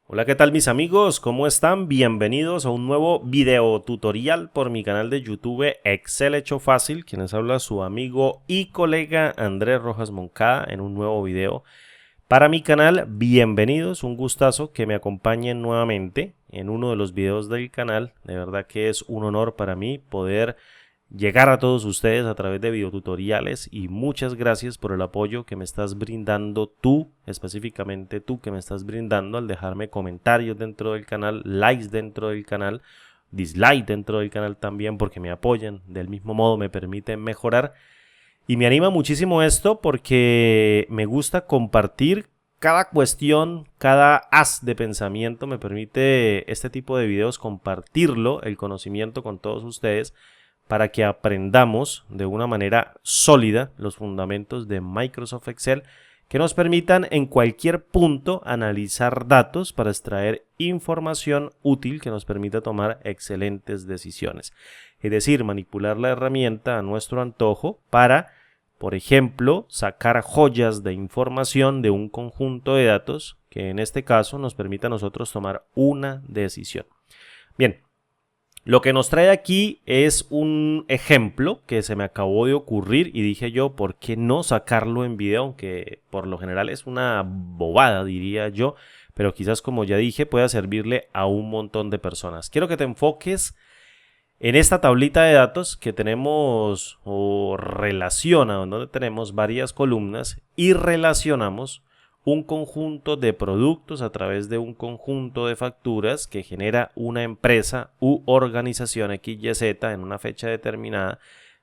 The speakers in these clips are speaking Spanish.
Hola, ¿qué tal mis amigos? ¿Cómo están? Bienvenidos a un nuevo video tutorial por mi canal de YouTube Excel Hecho Fácil, quienes habla su amigo y colega Andrés Rojas Moncada en un nuevo video para mi canal. Bienvenidos, un gustazo que me acompañen nuevamente en uno de los videos del canal. De verdad que es un honor para mí poder llegar a todos ustedes a través de videotutoriales y muchas gracias por el apoyo que me estás brindando tú, específicamente tú que me estás brindando al dejarme comentarios dentro del canal, likes dentro del canal, dislike dentro del canal también, porque me apoyan, del mismo modo me permiten mejorar y me anima muchísimo esto porque me gusta compartir cada cuestión, cada haz de pensamiento. Me permite este tipo de videos compartirlo, el conocimiento con todos ustedes, para que aprendamos de una manera sólida los fundamentos de Microsoft Excel que nos permitan en cualquier punto analizar datos para extraer información útil que nos permita tomar excelentes decisiones. Es decir, manipular la herramienta a nuestro antojo para, por ejemplo, sacar joyas de información de un conjunto de datos que en este caso nos permita a nosotros tomar una decisión. Bien. Lo que nos trae aquí es un ejemplo que se me acabó de ocurrir y dije yo, ¿por qué no sacarlo en video? Aunque por lo general es una bobada, diría yo, pero quizás, como ya dije, pueda servirle a un montón de personas. Quiero que te enfoques en esta tablita de datos que tenemos o relaciona, donde tenemos varias columnas y relacionamos un conjunto de productos a través de un conjunto de facturas que genera una empresa u organización XYZ en una fecha determinada,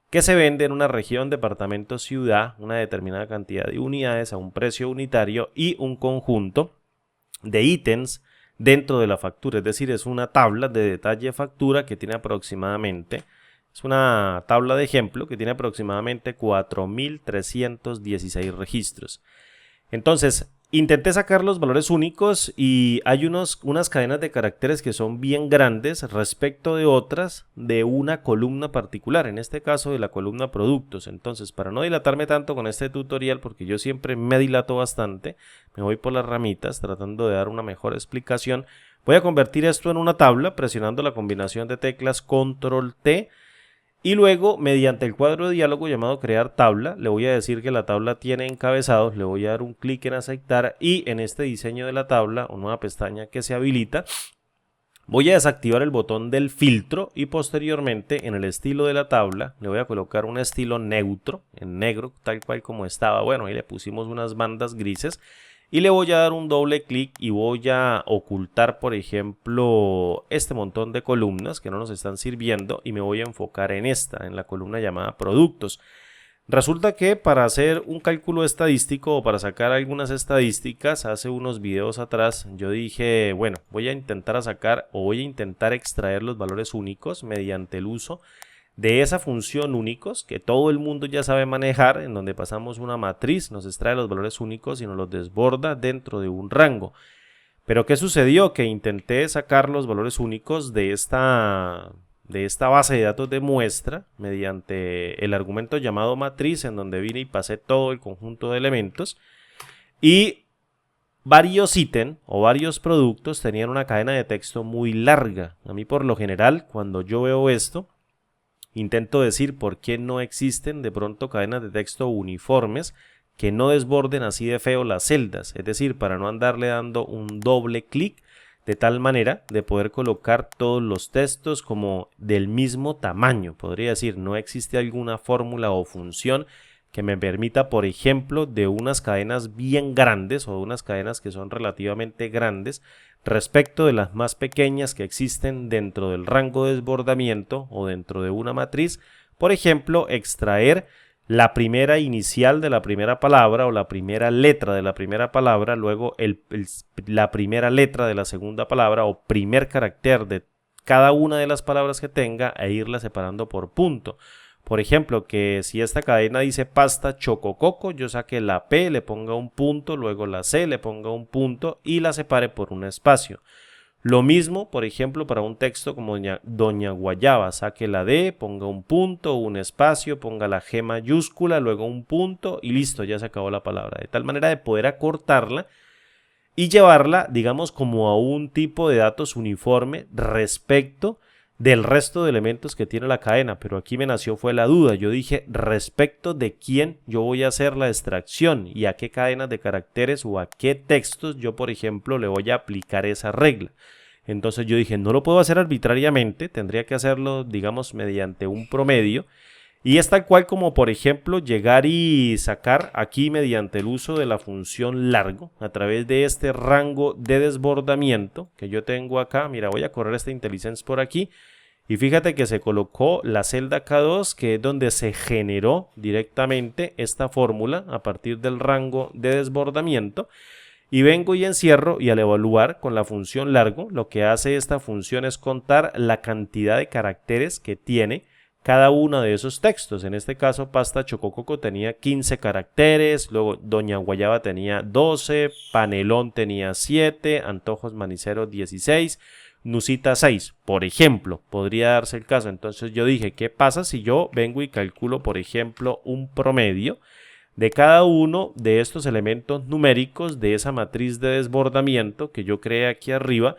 que se vende en una región, departamento, ciudad, una determinada cantidad de unidades a un precio unitario y un conjunto de ítems dentro de la factura. Es decir, es una tabla de detalle de factura que tiene aproximadamente, es una tabla de ejemplo que tiene aproximadamente 4.316 registros. Entonces, intenté sacar los valores únicos y hay unas cadenas de caracteres que son bien grandes respecto de otras de una columna particular, en este caso de la columna productos. Entonces, para no dilatarme tanto con este tutorial, porque yo siempre me dilato bastante, me voy por las ramitas tratando de dar una mejor explicación, voy a convertir esto en una tabla presionando la combinación de teclas Control T. Y luego, mediante el cuadro de diálogo llamado crear tabla, le voy a decir que la tabla tiene encabezados, le voy a dar un clic en aceptar y en este diseño de la tabla o nueva pestaña que se habilita, voy a desactivar el botón del filtro y posteriormente en el estilo de la tabla le voy a colocar un estilo neutro, en negro, tal cual como estaba. Bueno, ahí le pusimos unas bandas grises. Y le voy a dar un doble clic y voy a ocultar, por ejemplo, este montón de columnas que no nos están sirviendo y me voy a enfocar en esta, en la columna llamada productos. Resulta que para hacer un cálculo estadístico o para sacar algunas estadísticas, hace unos videos atrás yo dije, bueno, voy a intentar sacar o voy a intentar extraer los valores únicos mediante el uso de esa función únicos que todo el mundo ya sabe manejar, en donde pasamos una matriz, nos extrae los valores únicos y nos los desborda dentro de un rango. Pero ¿qué sucedió? Que intenté sacar los valores únicos de esta base de datos de muestra mediante el argumento llamado matriz, en donde vine y pasé todo el conjunto de elementos y varios ítems o varios productos tenían una cadena de texto muy larga. A mí por lo general, cuando yo veo esto, intento decir por qué no existen de pronto cadenas de texto uniformes que no desborden así de feo las celdas, es decir, para no andarle dando un doble clic de tal manera de poder colocar todos los textos como del mismo tamaño. Podría decir, no existe alguna fórmula o función que me permita, por ejemplo, de unas cadenas bien grandes o de unas cadenas que son relativamente grandes respecto de las más pequeñas que existen dentro del rango de desbordamiento o dentro de una matriz. Por ejemplo, extraer la primera inicial de la primera palabra o la primera letra de la primera palabra, luego la primera letra de la segunda palabra o primer carácter de cada una de las palabras que tenga e irla separando por punto. Por ejemplo, que si esta cadena dice pasta chocococo, yo saque la P, le ponga un punto, luego la C, le ponga un punto y la separe por un espacio. Lo mismo, por ejemplo, para un texto como Doña Guayaba, saque la D, ponga un punto, un espacio, ponga la G mayúscula, luego un punto y listo, ya se acabó la palabra. De tal manera de poder acortarla y llevarla, digamos, como a un tipo de datos uniforme respecto del resto de elementos que tiene la cadena. Pero aquí me nació fue la duda. Yo dije, respecto de quién yo voy a hacer la extracción y a qué cadenas de caracteres o a qué textos yo, por ejemplo, le voy a aplicar esa regla. Entonces yo dije, no lo puedo hacer arbitrariamente, tendría que hacerlo, digamos, mediante un promedio. Y es tal cual como, por ejemplo, llegar y sacar aquí mediante el uso de la función largo a través de este rango de desbordamiento que yo tengo acá. Mira, voy a correr esta IntelliSense por aquí y fíjate que se colocó la celda K2, que es donde se generó directamente esta fórmula a partir del rango de desbordamiento. Y vengo y encierro, y al evaluar con la función largo, lo que hace esta función es contar la cantidad de caracteres que tiene cada uno de esos textos. En este caso, Pasta Chocococo tenía 15 caracteres, luego Doña Guayaba tenía 12, Panelón tenía 7, Antojos Maniceros 16, Nusita 6, por ejemplo, podría darse el caso. Entonces yo dije, ¿qué pasa si yo vengo y calculo, por ejemplo, un promedio de cada uno de estos elementos numéricos de esa matriz de desbordamiento que yo creé aquí arriba?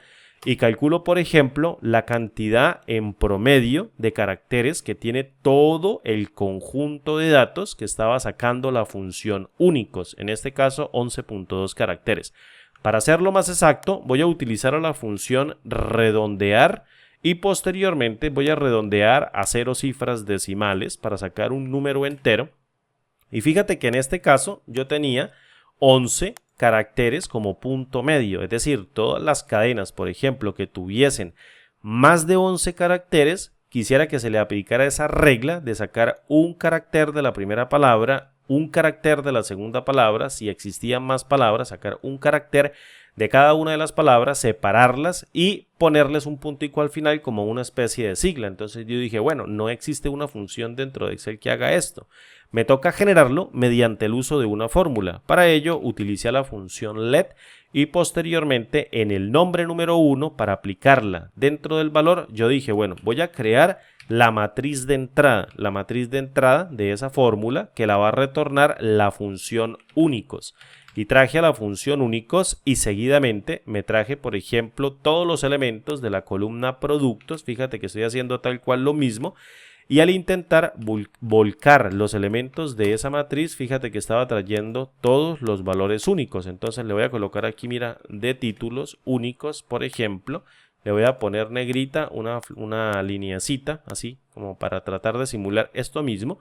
Y calculo, por ejemplo, la cantidad en promedio de caracteres que tiene todo el conjunto de datos que estaba sacando la función únicos, en este caso 11.2 caracteres. Para hacerlo más exacto, voy a utilizar la función redondear y posteriormente voy a redondear a 0 cifras decimales para sacar un número entero. Y fíjate que en este caso yo tenía 11 caracteres como punto medio, es decir, todas las cadenas, por ejemplo, que tuviesen más de 11 caracteres, quisiera que se le aplicara esa regla de sacar un carácter de la primera palabra, un carácter de la segunda palabra, si existían más palabras, sacar un carácter de cada una de las palabras, separarlas y ponerles un puntico al final como una especie de sigla. Entonces yo dije, bueno, no existe una función dentro de Excel que haga esto. Me toca generarlo mediante el uso de una fórmula. Para ello utilicé la función let y posteriormente en el nombre número 1 para aplicarla dentro del valor yo dije, bueno, voy a crear la matriz de entrada de esa fórmula que la va a retornar la función únicos. Y traje a la función únicos y seguidamente me traje, por ejemplo, todos los elementos de la columna productos. Fíjate que estoy haciendo tal cual lo mismo. Y al intentar volcar los elementos de esa matriz, fíjate que estaba trayendo todos los valores únicos. Entonces le voy a colocar aquí, mira, de títulos únicos, por ejemplo. Le voy a poner negrita una lineacita, así como para tratar de simular esto mismo.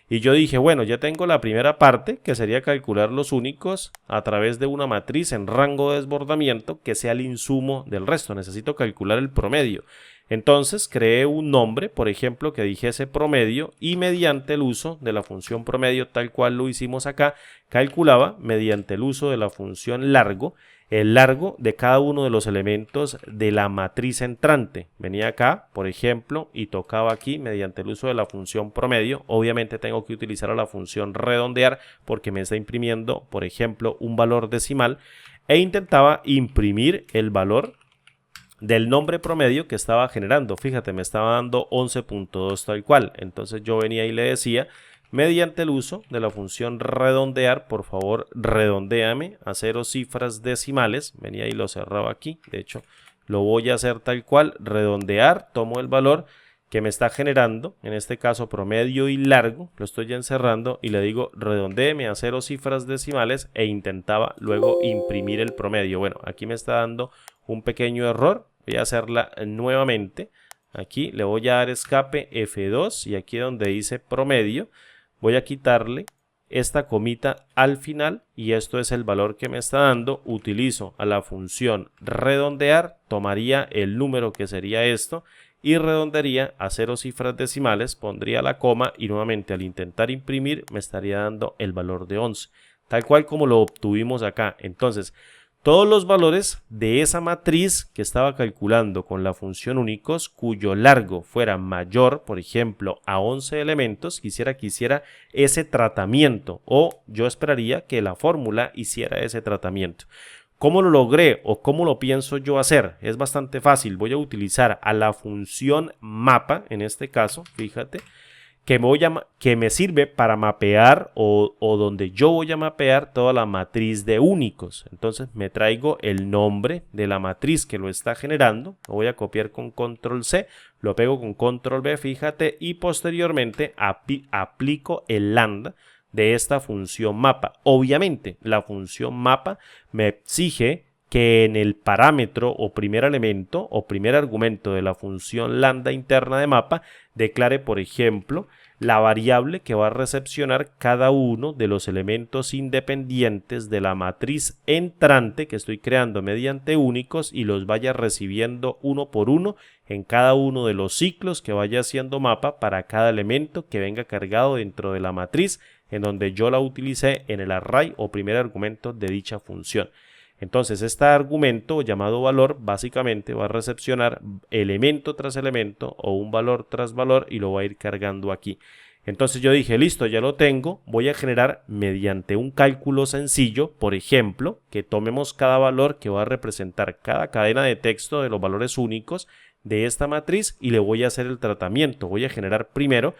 Y yo dije, bueno, ya tengo la primera parte, que sería calcular los únicos a través de una matriz en rango de desbordamiento que sea el insumo del resto. Necesito calcular el promedio. Entonces creé un nombre, por ejemplo, que dijese promedio y mediante el uso de la función promedio, tal cual lo hicimos acá, calculaba mediante el uso de la función largo, el largo de cada uno de los elementos de la matriz entrante. Venía acá, por ejemplo, y tocaba aquí mediante el uso de la función promedio. Obviamente tengo que utilizar la función redondear porque me está imprimiendo, por ejemplo, un valor decimal e intentaba imprimir el valor del nombre promedio que estaba generando. Fíjate, me estaba dando 11.2 tal cual. Entonces yo venía y le decía, mediante el uso de la función redondear, por favor redondéame a 0 cifras decimales. Venía y lo cerraba aquí. De hecho, lo voy a hacer tal cual, redondear, tomo el valor que me está generando, en este caso promedio y largo, lo estoy ya encerrando y le digo redondéeme a 0 cifras decimales e intentaba luego imprimir el promedio. Bueno, aquí me está dando un pequeño error. Voy a hacerla nuevamente. Aquí le voy a dar escape F2 y aquí donde dice promedio voy a quitarle esta comita al final y esto es el valor que me está dando. Utilizo a la función redondear, tomaría el número que sería esto y redondearía a 0 cifras decimales, pondría la coma y nuevamente al intentar imprimir me estaría dando el valor de 11, tal cual como lo obtuvimos acá. Entonces, todos los valores de esa matriz que estaba calculando con la función únicos cuyo largo fuera mayor, por ejemplo, a 11 elementos, quisiera que hiciera ese tratamiento o yo esperaría que la fórmula hiciera ese tratamiento. ¿Cómo lo logré o cómo lo pienso yo hacer? Es bastante fácil. Voy a utilizar a la función mapa, en este caso, fíjate, que me sirve para mapear o donde yo voy a mapear toda la matriz de únicos. Entonces me traigo el nombre de la matriz que lo está generando, lo voy a copiar con control C, lo pego con control V, fíjate, y posteriormente aplico el lambda de esta función mapa. Obviamente la función mapa me exige que en el parámetro o primer elemento o primer argumento de la función lambda interna de mapa declare, por ejemplo, la variable que va a recepcionar cada uno de los elementos independientes de la matriz entrante que estoy creando mediante únicos y los vaya recibiendo uno por uno en cada uno de los ciclos que vaya haciendo mapa para cada elemento que venga cargado dentro de la matriz en donde yo la utilicé en el array o primer argumento de dicha función. Entonces este argumento llamado valor básicamente va a recepcionar elemento tras elemento o un valor tras valor y lo va a ir cargando aquí. Entonces yo dije, listo, ya lo tengo, voy a generar mediante un cálculo sencillo, por ejemplo, que tomemos cada valor que va a representar cada cadena de texto de los valores únicos de esta matriz y le voy a hacer el tratamiento. Voy a generar primero,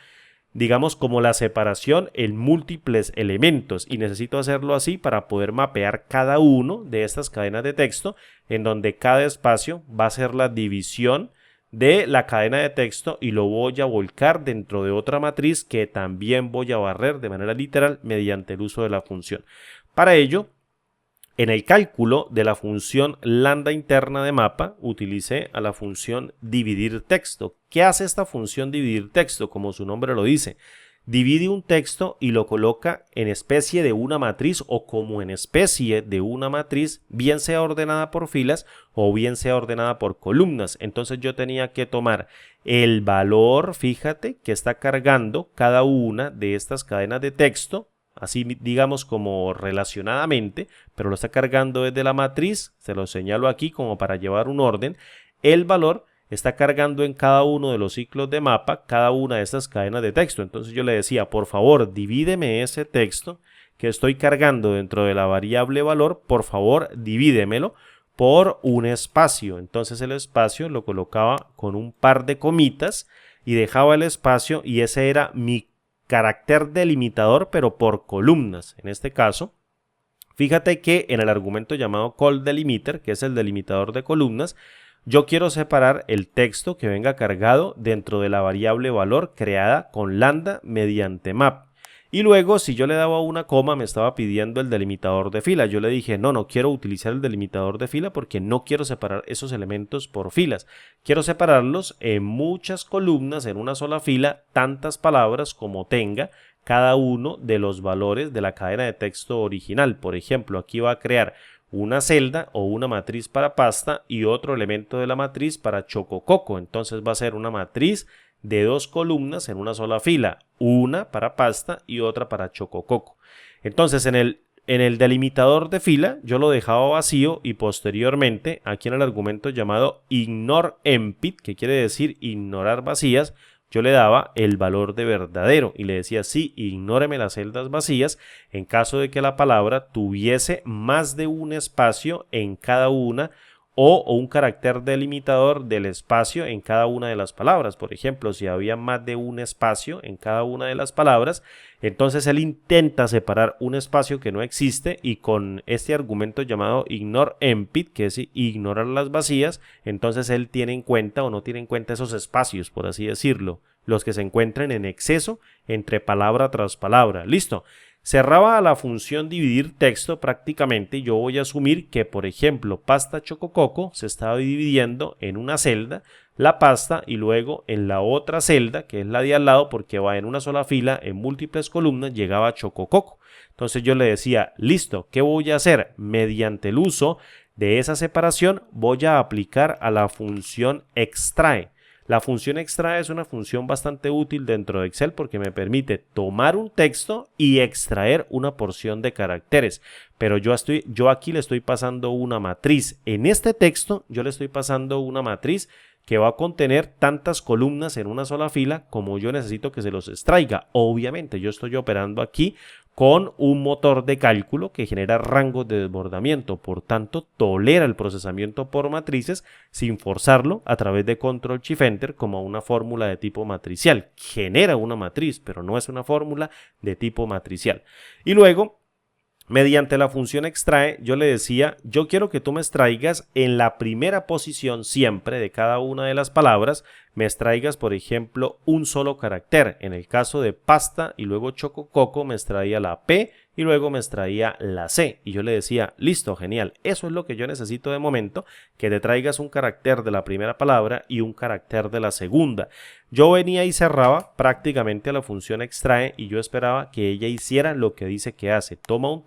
digamos, como la separación en múltiples elementos y necesito hacerlo así para poder mapear cada uno de estas cadenas de texto en donde cada espacio va a ser la división de la cadena de texto y lo voy a volcar dentro de otra matriz que también voy a barrer de manera literal mediante el uso de la función. Para ello, en el cálculo de la función lambda interna de mapa, utilicé a la función dividir texto. ¿Qué hace esta función dividir texto? Como su nombre lo dice, divide un texto y lo coloca en especie de una matriz o como en especie de una matriz, bien sea ordenada por filas o bien sea ordenada por columnas. Entonces yo tenía que tomar el valor, fíjate, que está cargando cada una de estas cadenas de texto, así digamos como relacionadamente, pero lo está cargando desde la matriz, se lo señalo aquí como para llevar un orden. El valor está cargando en cada uno de los ciclos de mapa cada una de estas cadenas de texto. Entonces yo le decía, por favor, divídeme ese texto que estoy cargando dentro de la variable valor, por favor, divídemelo por un espacio. Entonces el espacio lo colocaba con un par de comitas y dejaba el espacio y ese era mi carácter delimitador, pero por columnas. En este caso, fíjate que en el argumento llamado callDelimiter, que es el delimitador de columnas, yo quiero separar el texto que venga cargado dentro de la variable valor creada con lambda mediante map. Y luego, si yo le daba una coma, me estaba pidiendo el delimitador de fila. Yo le dije, no quiero utilizar el delimitador de fila porque no quiero separar esos elementos por filas. Quiero separarlos en muchas columnas, en una sola fila, tantas palabras como tenga cada uno de los valores de la cadena de texto original. Por ejemplo, aquí va a crear una celda o una matriz para pasta y otro elemento de la matriz para chocococo. Entonces va a ser una matriz de dos columnas en una sola fila, una para pasta y otra para chocococo. Entonces en el delimitador de fila yo lo dejaba vacío y posteriormente aquí en el argumento llamado ignoreEmpty, que quiere decir ignorar vacías, yo le daba el valor de verdadero y le decía, sí, ignóreme las celdas vacías en caso de que la palabra tuviese más de un espacio en cada una o un carácter delimitador del espacio en cada una de las palabras. Por ejemplo, si había más de un espacio en cada una de las palabras, entonces él intenta separar un espacio que no existe y con este argumento llamado ignoreEmpty, que es ignorar las vacías, entonces él tiene en cuenta o no tiene en cuenta esos espacios, por así decirlo, los que se encuentren en exceso entre palabra tras palabra. Listo. Cerraba a la función dividir texto prácticamente. Yo voy a asumir que, por ejemplo, pasta chocococo se estaba dividiendo en una celda, la pasta, y luego en la otra celda, que es la de al lado, porque va en una sola fila, en múltiples columnas, llegaba chocococo. Entonces yo le decía, listo, ¿qué voy a hacer? Mediante el uso de esa separación voy a aplicar a la función extrae. La función extrae es una función bastante útil dentro de Excel porque me permite tomar un texto y extraer una porción de caracteres. Pero yo aquí le estoy pasando una matriz. En este texto yo le estoy pasando una matriz que va a contener tantas columnas en una sola fila como yo necesito que se los extraiga. Obviamente yo estoy operando aquí con un motor de cálculo que genera rangos de desbordamiento, por tanto tolera el procesamiento por matrices sin forzarlo a través de Control Shift Enter como una fórmula de tipo matricial. Genera una matriz, pero no es una fórmula de tipo matricial. Y luego, mediante la función extrae, yo le decía, yo quiero que tú me extraigas en la primera posición siempre de cada una de las palabras, me extraigas, por ejemplo, un solo carácter. En el caso de pasta y luego chocococo me extraía la P y luego me extraía la C. Y yo le decía, listo, genial, eso es lo que yo necesito de momento, que te traigas un carácter de la primera palabra y un carácter de la segunda. Yo venía y cerraba prácticamente a la función extrae y yo esperaba que ella hiciera lo que dice que hace. Toma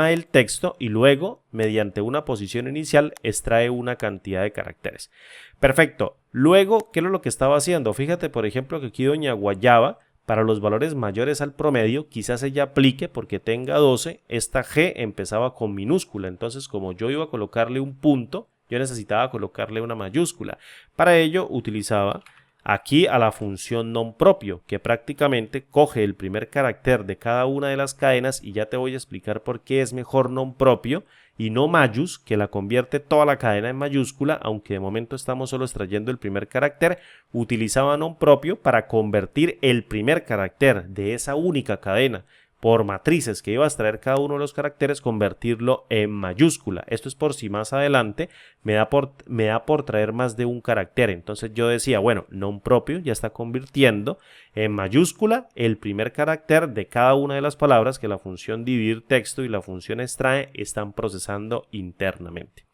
el texto y luego, mediante una posición inicial, extrae una cantidad de caracteres. Perfecto. Luego, ¿qué es lo que estaba haciendo? Fíjate, por ejemplo, que aquí doña Guayaba, para los valores mayores al promedio, quizás ella aplique porque tenga 12, esta G empezaba con minúscula. Entonces, como yo iba a colocarle un punto, yo necesitaba colocarle una mayúscula. Para ello, utilizaba aquí a la función non-propio, que prácticamente coge el primer carácter de cada una de las cadenas y ya te voy a explicar por qué es mejor non-propio y no mayús, que la convierte toda la cadena en mayúscula, aunque de momento estamos solo extrayendo el primer carácter. Utilizaba non-propio para convertir el primer carácter de esa única cadena por matrices que iba a extraer cada uno de los caracteres, convertirlo en mayúscula. Esto es por si más adelante me da por traer más de un carácter. Entonces yo decía, bueno, non propio ya está convirtiendo en mayúscula el primer carácter de cada una de las palabras que la función dividir texto y la función extrae están procesando internamente.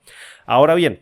Ahora bien,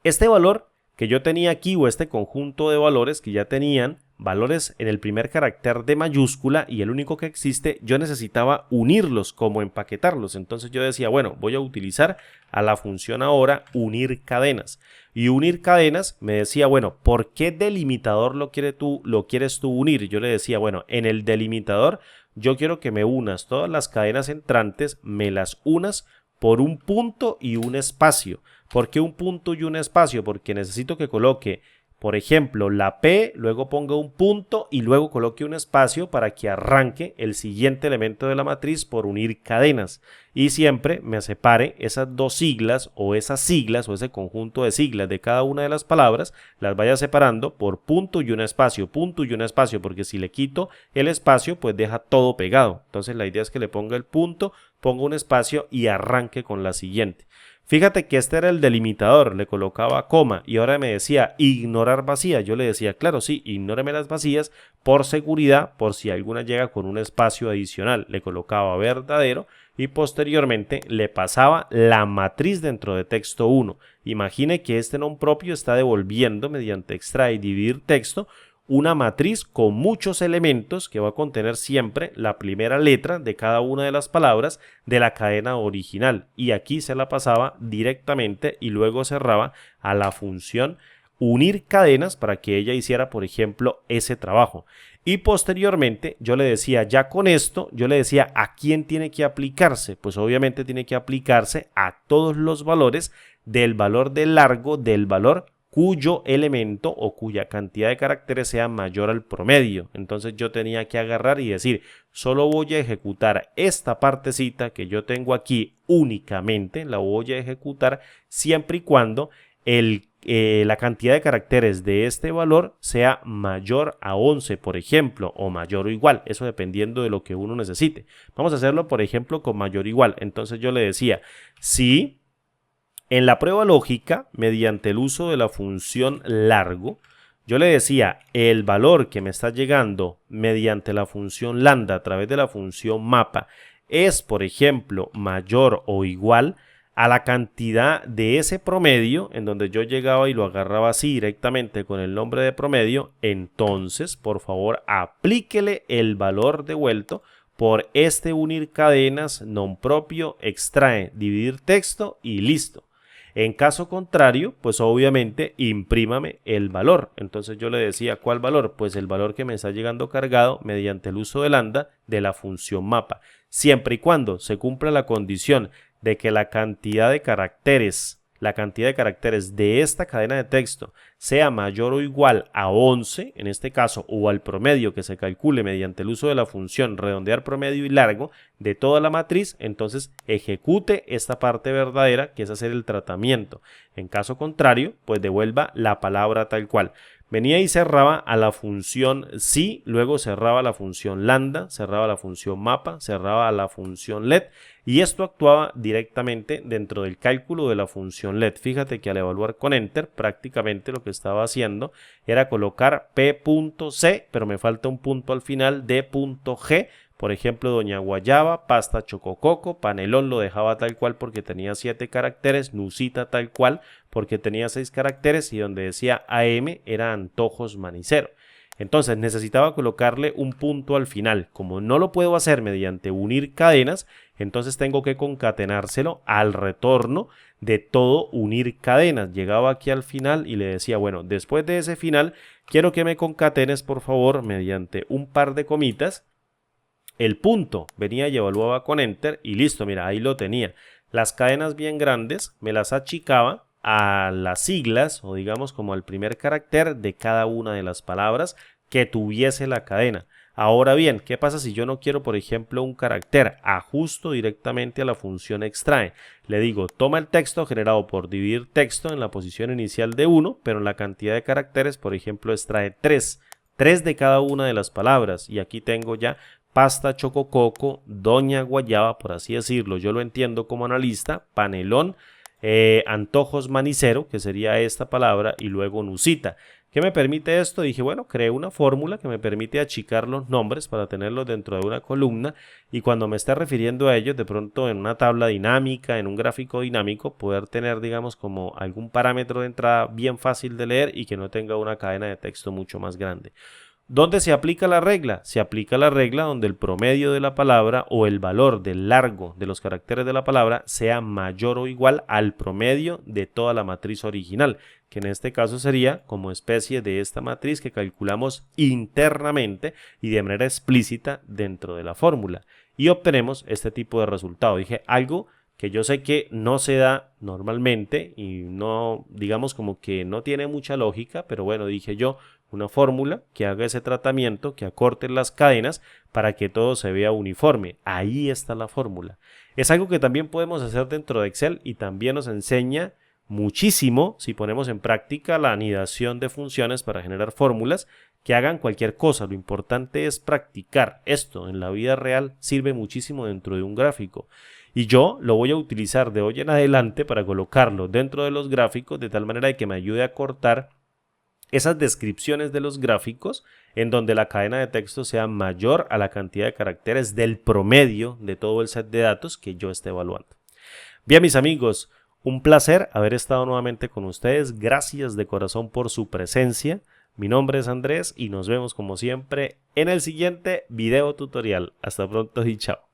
este valor que yo tenía aquí, o este conjunto de valores que ya tenían valores en el primer carácter de mayúscula y el único que existe, yo necesitaba unirlos, como empaquetarlos. Entonces yo decía, bueno, voy a utilizar a la función ahora unir cadenas. Y unir cadenas me decía, bueno, ¿por qué delimitador lo quieres tú unir? Y yo le decía, bueno, en el delimitador yo quiero que me unas todas las cadenas entrantes, me las unas por un punto y un espacio. ¿Por qué un punto y un espacio? Porque necesito que coloque, por ejemplo, la P, luego ponga un punto y luego coloque un espacio para que arranque el siguiente elemento de la matriz por unir cadenas. Y siempre me separe esas dos siglas o o ese conjunto de siglas de cada una de las palabras, las vaya separando por punto y un espacio, porque si le quito el espacio, pues deja todo pegado. Entonces la idea es que le ponga el punto, ponga un espacio y arranque con la siguiente. Fíjate que este era el delimitador, le colocaba coma y ahora me decía ignorar vacías. Yo le decía, claro, sí, ignóreme las vacías por seguridad, por si alguna llega con un espacio adicional. Le colocaba verdadero y posteriormente le pasaba la matriz dentro de texto 1. Imagine que este non propio está devolviendo mediante extrae y dividir texto una matriz con muchos elementos que va a contener siempre la primera letra de cada una de las palabras de la cadena original, y aquí se la pasaba directamente y luego cerraba a la función unir cadenas para que ella hiciera, por ejemplo, ese trabajo. Y posteriormente yo le decía, ya con esto, yo le decía a quién tiene que aplicarse. Pues obviamente tiene que aplicarse a todos los valores del valor de largo del valor cuyo elemento o cuya cantidad de caracteres sea mayor al promedio. Entonces yo tenía que agarrar y decir, solo voy a ejecutar esta partecita que yo tengo aquí únicamente, la voy a ejecutar siempre y cuando la cantidad de caracteres de este valor sea mayor a 11, por ejemplo, o mayor o igual, eso dependiendo de lo que uno necesite. Vamos a hacerlo, por ejemplo, con mayor o igual. Entonces yo le decía, si en la prueba lógica, mediante el uso de la función largo, yo le decía el valor que me está llegando mediante la función lambda a través de la función mapa es, por ejemplo, mayor o igual a la cantidad de ese promedio, en donde yo llegaba y lo agarraba así directamente con el nombre de promedio, entonces, por favor, aplíquele el valor devuelto por este unir cadenas non propio, extrae, dividir texto y listo. En caso contrario, pues obviamente imprímame el valor. Entonces yo le decía, ¿cuál valor? Pues el valor que me está llegando cargado mediante el uso de lambda de la función mapa. Siempre y cuando se cumpla la condición de que la cantidad de caracteres, la cantidad de caracteres de esta cadena de texto sea mayor o igual a 11, en este caso, o al promedio que se calcule mediante el uso de la función redondear promedio y largo de toda la matriz, entonces ejecute esta parte verdadera, que es hacer el tratamiento. En caso contrario, pues devuelva la palabra tal cual. Venía y cerraba a la función si, luego cerraba la función lambda, cerraba la función mapa, cerraba la función let, y esto actuaba directamente dentro del cálculo de la función let. Fíjate que al evaluar con enter, prácticamente lo que estaba haciendo era colocar p.c, pero me falta un punto al final, d.g. Por ejemplo, doña Guayaba, pasta chocococo, panelón lo dejaba tal cual porque tenía 7 caracteres, Nusita tal cual porque tenía 6 caracteres, y donde decía AM era antojos manicero. Entonces necesitaba colocarle un punto al final. Como no lo puedo hacer mediante unir cadenas, entonces tengo que concatenárselo al retorno de todo unir cadenas. Llegaba aquí al final y le decía, bueno, después de ese final, quiero que me concatenes por favor mediante un par de comitas el punto. Venía y evaluaba con enter y listo, mira, ahí lo tenía. Las cadenas bien grandes me las achicaba a las siglas, o digamos como al primer carácter de cada una de las palabras que tuviese la cadena. Ahora bien, ¿qué pasa si yo no quiero, por ejemplo, un carácter? Ajusto directamente a la función extrae. Le digo, toma el texto generado por dividir texto en la posición inicial de 1, pero en la cantidad de caracteres, por ejemplo, extrae 3. 3 de cada una de las palabras. Y aquí tengo ya pasta chocococo, doña Guayaba, por así decirlo. Yo lo entiendo como analista, panelón, antojos manicero, que sería esta palabra, y luego Nusita. ¿Qué me permite esto? Dije, bueno, creé una fórmula que me permite achicar los nombres para tenerlos dentro de una columna, y cuando me esté refiriendo a ellos, de pronto en una tabla dinámica, en un gráfico dinámico, poder tener, digamos, como algún parámetro de entrada bien fácil de leer y que no tenga una cadena de texto mucho más grande. ¿Dónde se aplica la regla? Se aplica la regla donde el promedio de la palabra o el valor del largo de los caracteres de la palabra sea mayor o igual al promedio de toda la matriz original, que en este caso sería como especie de esta matriz que calculamos internamente y de manera explícita dentro de la fórmula, y obtenemos este tipo de resultado. Dije algo que yo sé que no se da normalmente y no, digamos como que no tiene mucha lógica, pero bueno, dije yo, una fórmula que haga ese tratamiento, que acorte las cadenas para que todo se vea uniforme. Ahí está la fórmula. Es algo que también podemos hacer dentro de Excel y también nos enseña muchísimo si ponemos en práctica la anidación de funciones para generar fórmulas que hagan cualquier cosa. Lo importante es practicar. Esto en la vida real sirve muchísimo dentro de un gráfico. Y yo lo voy a utilizar de hoy en adelante para colocarlo dentro de los gráficos de tal manera de que me ayude a cortar esas descripciones de los gráficos en donde la cadena de texto sea mayor a la cantidad de caracteres del promedio de todo el set de datos que yo esté evaluando. Bien, mis amigos, un placer haber estado nuevamente con ustedes. Gracias de corazón por su presencia. Mi nombre es Andrés y nos vemos como siempre en el siguiente video tutorial. Hasta pronto y chao.